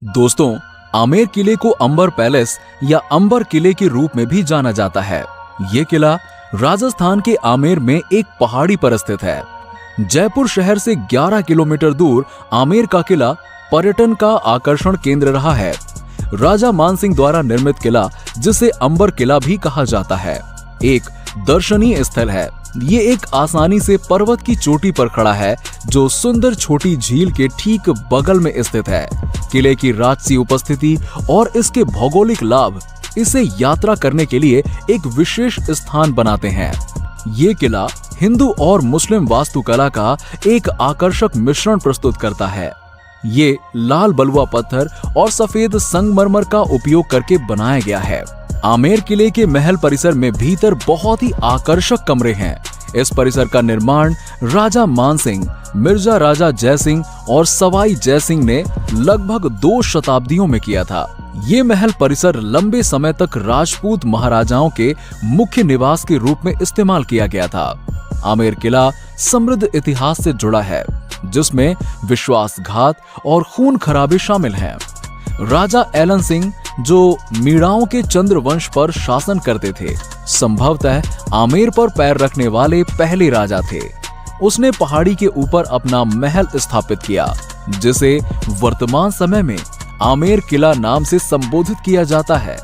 दोस्तों, आमेर किले को अंबर पैलेस या अंबर किले के रूप में भी जाना जाता है। ये किला राजस्थान के आमेर में एक पहाड़ी पर स्थित है। जयपुर शहर से 11 किलोमीटर दूर आमेर का किला पर्यटन का आकर्षण केंद्र रहा है। राजा मानसिंह द्वारा निर्मित किला, जिसे अंबर किला भी कहा जाता है, एक दर्शनीय स्थल है। ये एक आसानी से पर्वत की चोटी पर खड़ा है, जो सुंदर छोटी झील के ठीक बगल में स्थित है। किले की राजसी उपस्थिति और इसके भौगोलिक लाभ इसे यात्रा करने के लिए एक विशेष स्थान बनाते हैं। ये किला हिंदू और मुस्लिम वास्तुकला का एक आकर्षक मिश्रण प्रस्तुत करता है। ये लाल बलुआ पत्थर और सफेद संगमरमर का उपयोग करके बनाया गया है। आमेर किले के महल परिसर में भीतर बहुत ही आकर्षक कमरे हैं। इस परिसर का निर्माण राजा मानसिंह, मिर्जा राजा जयसिंह और सवाई जयसिंह ने लगभग 2 शताब्दियों में किया था। ये महल परिसर लंबे समय तक राजपूत महाराजाओं के मुख्य निवास के रूप में इस्तेमाल किया गया था। आमेर किला समृद्ध इतिहास से जुड़ा है, जिसमें विश्वासघात और खून खराबे शामिल हैं। राजा एलन सिंह, जो मीणाओं के चंद्रवंश पर शासन करते थे, संभवतः आमेर पर पैर रखने वाले पहले राजा थे। उसने पहाड़ी के ऊपर अपना महल स्थापित किया, जिसे वर्तमान समय में आमेर किला नाम से संबोधित किया जाता है।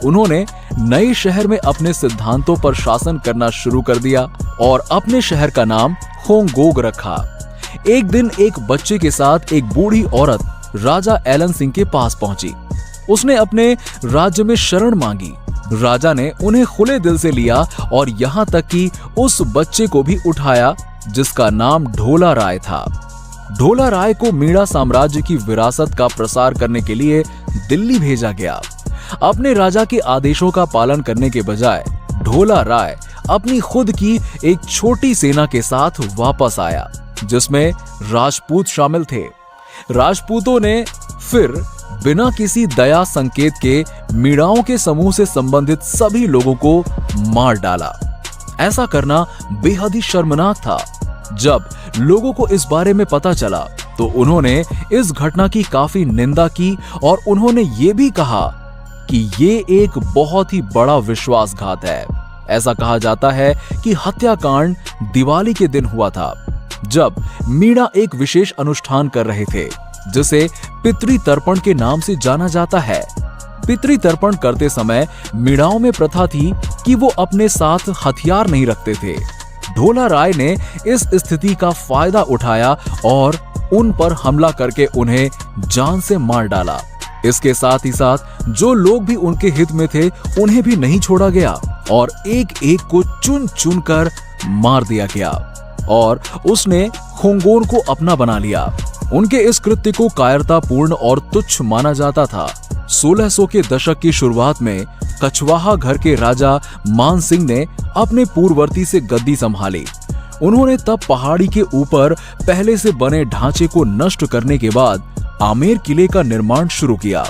उन्होंने नए शहर में अपने सिद्धांतों पर शासन करना शुरू कर दिया और अपने शहर का नाम होंगोग रखा। एक दिन एक बच्चे के साथ एक बूढ़ी औरत राजा एलन सिंह के पास पहुंची। उसने अपने राज्य में शरण मांगी। राजा ने उन्हें खुले दिल से लिया और यहाँ तक कि उस बच्चे को भी उठाया, जिसका नाम ढोला राय था। ढोला राय को मीणा साम्राज्य की विरासत का प्रसार करने के लिए दिल्ली भेजा गया। अपने राजा के आदेशों का पालन करने के बजाय ढोला राय अपनी खुद की एक छोटी सेना के साथ वापस आया, जिसमें राजपूत शामिल थे। राजपूतों ने फिर बिना किसी दया संकेत के मीणाओं के समूह से संबंधित सभी लोगों को मार डाला। ऐसा करना बेहद ही शर्मनाक था। जब लोगों को इस बारे में पता चला तो उन्होंने इस घटना की काफी निंदा की और उन्होंने ये भी कहा कि ये एक बहुत ही बड़ा विश्वासघात है। ऐसा कहा जाता है कि हत्याकांड दिवाली के दिन हुआ था, जब मीणा एक विशेष अनुष्ठान कर रहे थे, जिसे पितृ तर्पण के नाम से जाना जाता है। पितृ तर्पण करते समय मीणाओं में प्रथा थी कि वो अपने साथ हथियार नहीं रखते थे। ढोला राय ने इस स्थिति का फायदा उठाया और उन पर हमला करके उन्हें जान से मार डाला। इसके साथ ही साथ जो लोग भी उनके हित में थे, उन्हें भी नहीं छोड़ा गया और एक एक को चुन चुन कर मार दिया गया और उसने खोंगोन को अपना बना लिया। उनके इस कृत्य को कायरतापूर्ण और तुच्छ माना जाता था। 1600 के दशक की शुरुआत में कछवाहा घर के राजा मान सिंह ने अपने पूर्ववर्ती से गद्दी संभाली। उन्होंने तब पहाड़ी के ऊपर पहले से बने ढांचे को नष्ट करने के बाद आमेर किले का निर्माण शुरू किया।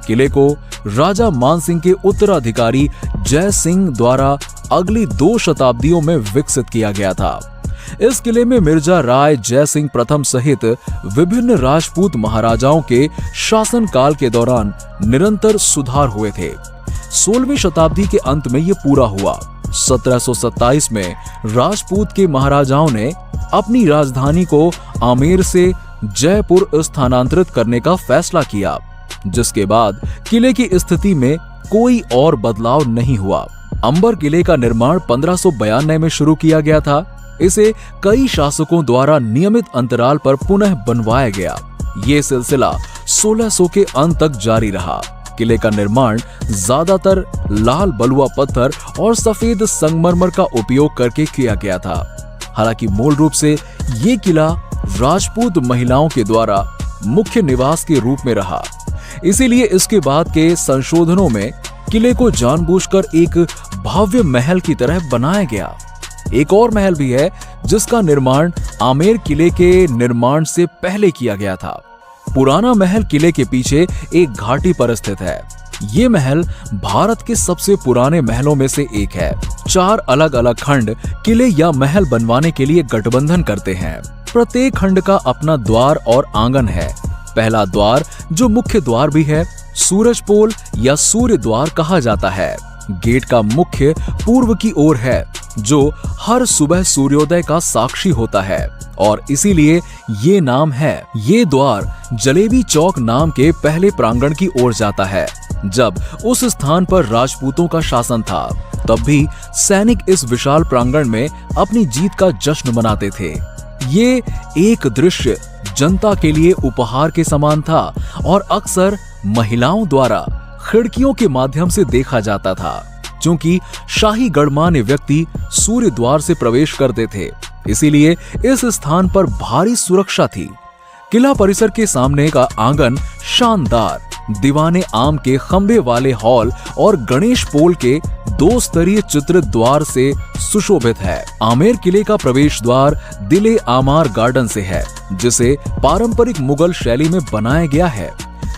किले को राजा मान सिंह के उत्तराधिकारी जय सिंह द्वारा अगली 2 शताब्दियों में विकसित किया गया था। इस किले में मिर्जा राय जय सिंह प्रथम सहित विभिन्न राजपूत महाराजाओं के शासनकाल के दौरान निरंतर सुधार हुए थे। 16वीं शताब्दी के अंत में यह पूरा हुआ। 1727 में राजपूत के महाराजाओं ने अपनी राजधानी को आमेर से जयपुर स्थानांतरित करने का फैसला किया, जिसके बाद किले की स्थिति में कोई और बदलाव नहीं हुआ। अंबर किले का निर्माण 1592 में शुरू किया गया था। इसे कई शासकों द्वारा नियमित अंतराल पर पुनः बनवाया गया। ये सिलसिला 1600 के अंत तक जारी रहा। किले का निर्माण ज्यादातर लाल बलुआ पत्थर और सफेद संगमरमर का उपयोग करके किया गया था। हालांकि मूल रूप से ये किला राजपूत महिलाओं के द्वारा मुख्य निवास के रूप में रहा। इसीलिए इसके बाद के संशोधनों में किले को जानबूझकर एक भव्य महल की तरह बनाया गया। एक और महल भी है, जिसका निर्माण आमेर किले के निर्माण से पहले किया गया था। पुराना महल किले के पीछे एक घाटी पर स्थित है। ये महल भारत के सबसे पुराने महलों में से एक है। 4 अलग अलग खंड किले या महल बनवाने के लिए गठबंधन करते हैं। प्रत्येक खंड का अपना द्वार और आंगन है। पहला द्वार, जो मुख्य द्वार भी है, सूरजपोल या सूर्य द्वार कहा जाता है। गेट का मुख्य पूर्व की ओर है, जो हर सुबह सूर्योदय का साक्षी होता है और इसीलिए ये नाम है। ये द्वार जलेबी चौक नाम के पहले प्रांगण की ओर जाता है। जब उस स्थान पर राजपूतों का शासन था, तब भी सैनिक इस विशाल प्रांगण में अपनी जीत का जश्न मनाते थे। ये एक दृश्य जनता के लिए उपहार के समान था और अक्सर महिलाओं द्वारा खिड़कियों के माध्यम से देखा जाता था, क्योंकि शाही गणमान्य व्यक्ति सूर्य द्वार से प्रवेश करते थे। इसीलिए इस स्थान पर भारी सुरक्षा थी। किला परिसर के सामने का आंगन शानदार दीवाने आम के खंबे वाले हॉल और गणेश पोल के 2 स्तरीय चित्रित द्वार से सुशोभित है। आमेर किले का प्रवेश द्वार दिले आमार गार्डन से है, जिसे पारंपरिक मुगल शैली में बनाया गया है।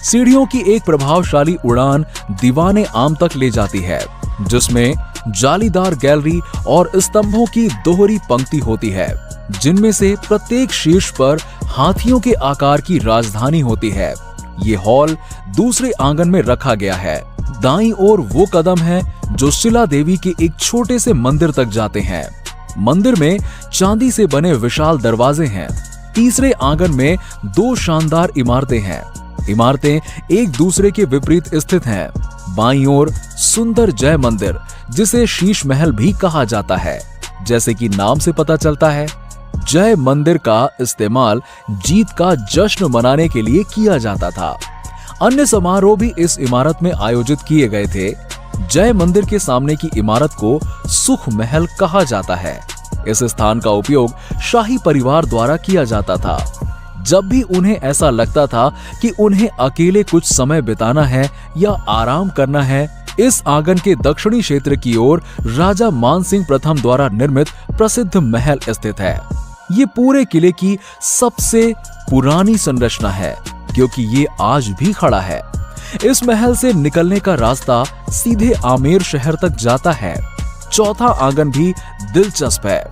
सीढ़ियों की एक प्रभावशाली उड़ान दीवाने आम तक ले जाती है, जिसमें जालीदार गैलरी और स्तंभों की दोहरी पंक्ति होती है, जिनमें से प्रत्येक शीर्ष पर हाथियों के आकार की राजधानी होती है। ये हॉल दूसरे आंगन में रखा गया है। दाईं ओर वो कदम है जो शिला देवी के एक छोटे से मंदिर तक जाते हैं। मंदिर में चांदी से बने विशाल दरवाजे हैं। तीसरे आंगन में 2 शानदार इमारतें हैं। इमारतें एक दूसरे के विपरीत स्थित हैं। बाईं ओर सुंदर जय मंदिर, जिसे शीश महल भी कहा जाता है। जैसे कि नाम से पता चलता है, जय मंदिर का इस्तेमाल जीत का जश्न मनाने के लिए किया जाता था। अन्य समारोह भी इस इमारत में आयोजित किए गए थे। जय मंदिर के सामने की इमारत को सुख महल कहा जाता है। इस स्थान का उपयोग शाही परिवार द्वारा किया जाता था। जब भी उन्हें ऐसा लगता था कि उन्हें अकेले कुछ समय बिताना है या आराम करना है, इस आंगन के दक्षिणी क्षेत्र की ओर राजा मानसिंह प्रथम द्वारा निर्मित प्रसिद्ध महल स्थित है। ये पूरे किले की सबसे पुरानी संरचना है, क्योंकि ये आज भी खड़ा है। इस महल से निकलने का रास्ता सीधे आमेर शहर तक जाता है। चौथा आंगन भी दिलचस्प है।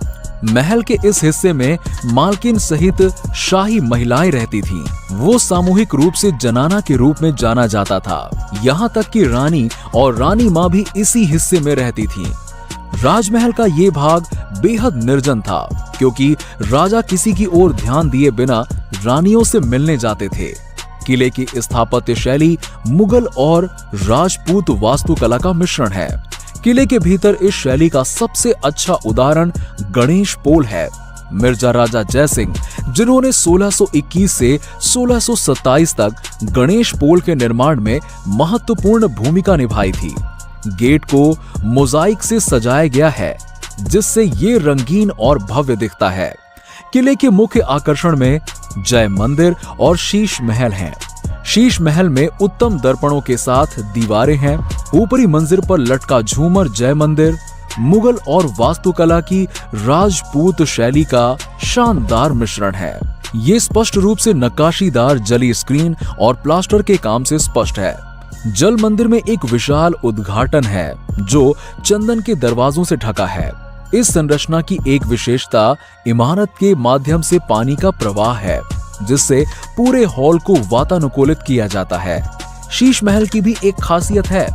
महल के इस हिस्से में मालकिन सहित शाही महिलाएं रहती थीं। वो सामूहिक रूप से जनाना के रूप में जाना जाता था। यहाँ तक कि रानी और रानी माँ भी इसी हिस्से में रहती थीं। राजमहल का ये भाग बेहद निर्जन था, क्योंकि राजा किसी की ओर ध्यान दिए बिना रानियों से मिलने जाते थे। किले की स्थापत्य शैली मुगल और राजपूत वास्तुकला का मिश्रण है। किले के भीतर इस शैली का सबसे अच्छा उदाहरण गणेश पोल है। मिर्जा राजा जयसिंह, जिन्होंने 1621 से 1627 तक गणेश पोल के निर्माण में महत्वपूर्ण भूमिका निभाई थी। गेट को मोजाइक से सजाया गया है, जिससे ये रंगीन और भव्य दिखता है। किले के मुख्य आकर्षण में जय मंदिर और शीश महल हैं। शीश महल में उत्तम दर्पणों के साथ दीवारें हैं। ऊपरी मंजिल पर लटका झूमर जय मंदिर मुगल और वास्तुकला की राजपूत शैली का शानदार मिश्रण है। ये स्पष्ट रूप से नक्काशीदार जली स्क्रीन और प्लास्टर के काम से स्पष्ट है। जल मंदिर में एक विशाल उद्घाटन है, जो चंदन के दरवाजों से ढका है। इस संरचना की एक विशेषता इमारत के माध्यम से पानी का प्रवाह है, जिससे पूरे हॉल को वातानुकूलित किया जाता है। शीश महल की भी एक खासियत है।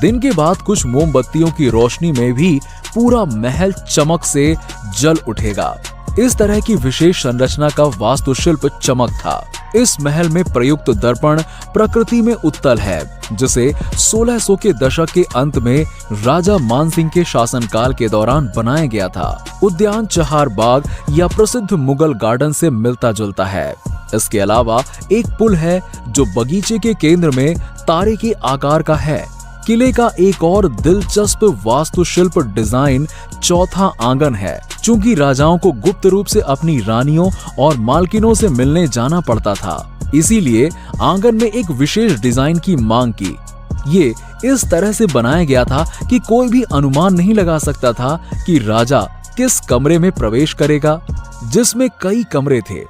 दिन के बाद कुछ मोमबत्तियों की रोशनी में भी पूरा महल चमक से जल उठेगा। इस तरह की विशेष संरचना का वास्तुशिल्प चमक था। इस महल में प्रयुक्त दर्पण प्रकृति में उत्तल है, जिसे 1600 के दशक के अंत में राजा मानसिंह के शासनकाल के दौरान बनाया गया था। उद्यान चहार बाग या प्रसिद्ध मुगल गार्डन से मिलता जुलता है। इसके अलावा एक पुल है, जो बगीचे के केंद्र में तारे के आकार का है। किले का एक और दिलचस्प वास्तुशिल्प डिजाइन चौथा आंगन है। चूंकि राजाओं को गुप्त रूप से अपनी रानियों और मालकिनों से मिलने जाना पड़ता था, इसीलिए आंगन में एक विशेष डिजाइन की मांग की। ये इस तरह से बनाया गया था कि कोई भी अनुमान नहीं लगा सकता था कि राजा किस कमरे में प्रवेश करेगा, जिसमें कई कमरे थे।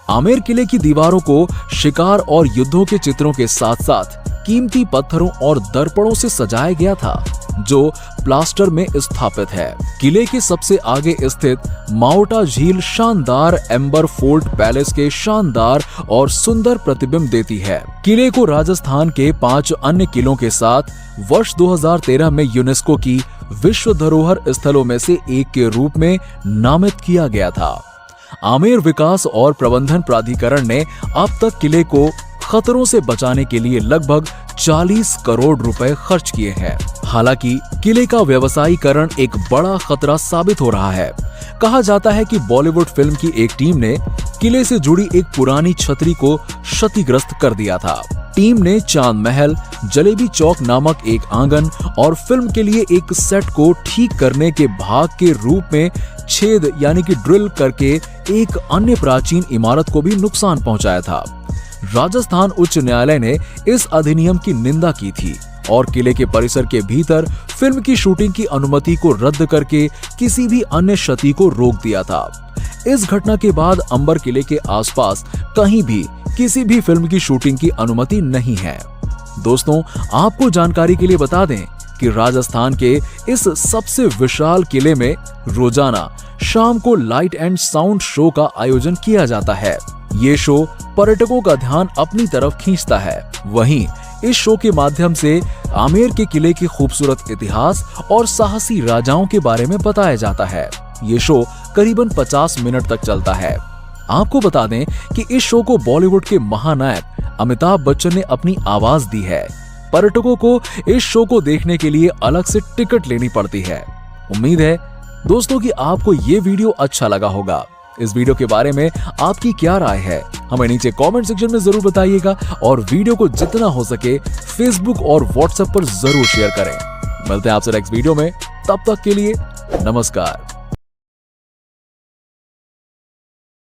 आमेर किले की दीवारों को शिकार और युद्धों के चित्रों के साथ साथ कीमती पत्थरों और दर्पणों से सजाया गया था, जो प्लास्टर में स्थापित है। किले के सबसे आगे स्थित माओटा झील शानदार एम्बर फोर्ट पैलेस के शानदार और सुंदर प्रतिबिंब देती है। किले को राजस्थान के 5 अन्य किलों के साथ वर्ष 2013 में यूनेस्को की विश्व धरोहर स्थलों में से एक के रूप में नामित किया गया था। आमेर विकास और प्रबंधन प्राधिकरण ने अब तक किले को खतरों से बचाने के लिए लगभग 40 करोड़ रुपए खर्च किए हैं। हालांकि किले का व्यवसायीकरण एक बड़ा खतरा साबित हो रहा है। कहा जाता है कि बॉलीवुड फिल्म की एक टीम ने किले से जुड़ी एक पुरानी छतरी को क्षतिग्रस्त कर दिया था। टीम ने चांद महल, जलेबी चौक नामक एक आंगन और फिल्म के लिए एक सेट को ठीक करने के भाग के रूप में छेद यानी कि ड्रिल करके एक अन्य प्राचीन इमारत को भी नुकसान पहुंचाया था। राजस्थान उच्च न्यायालय ने इस अधिनियम की निंदा की थी और किले के परिसर के भीतर फिल्म की शूटिंग की अनुमति को रद्द करके किसी भी अन्य क्षति को रोक दिया था। इस घटना के बाद अंबर किले के आसपास कहीं भी किसी भी फिल्म की शूटिंग की अनुमति नहीं है। दोस्तों, आपको जानकारी के लिए बता दें कि राजस्थान के इस सबसे विशाल किले में रोजाना शाम को लाइट एंड साउंड शो का आयोजन किया जाता है। ये शो पर्यटकों का ध्यान अपनी तरफ खींचता है। वहीं इस शो के माध्यम से आमेर के किले की खूबसूरत इतिहास और साहसी राजाओं के बारे में बताया जाता है। ये शो करीबन 50 मिनट तक चलता है। आपको बता दें कि इस शो को बॉलीवुड के महानायक अमिताभ बच्चन ने अपनी आवाज दी है। पर्यटकों को इस शो को देखने के लिए अलग से टिकट लेनी पड़ती है। उम्मीद है दोस्तों कि आपको ये वीडियो अच्छा लगा होगा। इस वीडियो के बारे में आपकी क्या राय है, हमें नीचे कमेंट सेक्शन में जरूर बताइएगा और वीडियो को जितना हो सके फेसबुक और व्हाट्सएप पर जरूर शेयर करें। मिलते हैं आपसे नेक्स्ट वीडियो में, तब तक के लिए नमस्कार।